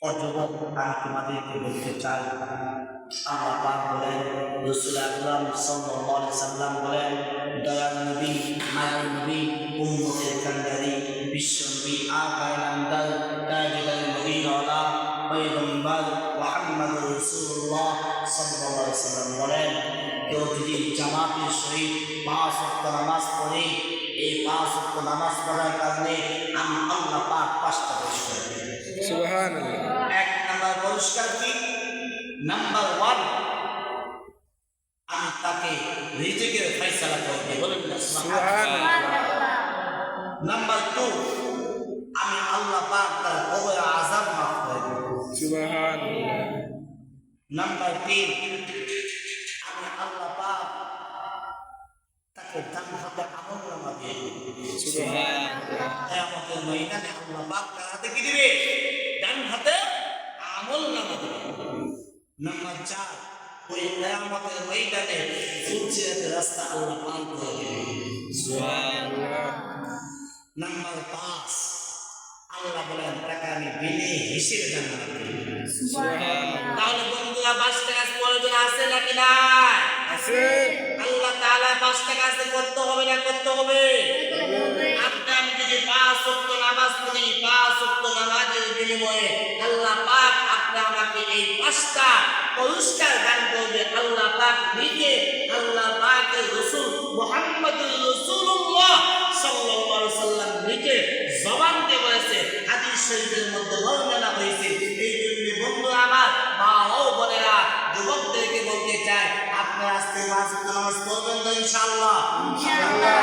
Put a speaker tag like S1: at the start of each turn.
S1: যুবক, আমি তোমাদেরকে বলতে চাই, আল্লাহ পাক বলেন, রাসূল আকরাম সাল্লাল্লাহু আলাইহি সাল্লাম বলেন, দয়াল নবী, মায়ার নবী, উম্মতের কান্ডারি, বিশ্ব নবী, আকায়ে নামদার, তাজদার মদিনা পয়গম্বর মুহাম্মদুর রাসূলুল্লাহ সাল্লাল্লাহু আলাইহি সাল্লাম বলেন, কেউ যদি জামাতের সহিত 5 ওয়াক্ত নামাজ পড়ে, এই 5 ওয়াক্ত নামাজ পড়ার কারণে আমি আল্লাহ পাক 5টা পুরস্কার দেব। সুবহানাল্লাহ। এক নাম্বার পুরস্কার কি? নাম্বার 1, আমি তাকে রিজিকের ফয়সালা করে দেব। বলেন না সুবহানাল্লাহ। নাম্বার 2, আমি আল্লাহ পাক তার কবর আযাব মাফ করে দেব। সুবহানাল্লাহ। নাম্বার 3, আমি আল্লাহ পাক তাকে ডান হাতে আমলনামা দিয়ে দেব। সুবহানাল্লাহ। কিয়ামতের ময়দানে আল্লাহ পাক তার হাতে কি দিবে? ডান হাতে আমলনামা দিবে। নাম্বার 4, ওই কিয়ামতের ময়দানে ফুলসিরাতের রাস্তা আল্লাহ পাক করে দিবে। সুবহানাল্লাহ। নাম্বার 5, আল্লাহ বলেন তাকে আমি বিনে হিসেবে জান্নাত দেব। সুবহানাল্লাহ। তাহলে বন্ধুরা 5টা কাজ প্রয়োজন আছে নাকি নাই? আছে। আল্লাহ তাআলা 5টা কাজ করতে হবে না করতে হবে? আপনি আমি যদি 5 ওয়াক্ত নামাজ পড়ি, 5 ওয়াক্ত নামাজের বিনিময়ে আল্লাহ পাক আপনি আমাকে এই 5টা পুরস্কার দান করবে। আল্লাহ পাক নিজে, আল্লাহ পাকের রাসূল মুহাম্মদুর রাসূলুল্লাহ সাল্লাল্লাহু আলাইহি সাল্লাম নিজে জবান দিয়ে বলেছে, হাদিস শরীফের মধ্যে বর্ণনা হয়েছে। এই জন্য বন্ধু আমার, মা ও বোনেরা, যুবকদেরকে বলতে চাই, আপনারা আজকে 5 ওয়াক্ত নামাজ পড়বেন তো ইনশাআল্লাহ? ইনশাআল্লাহ।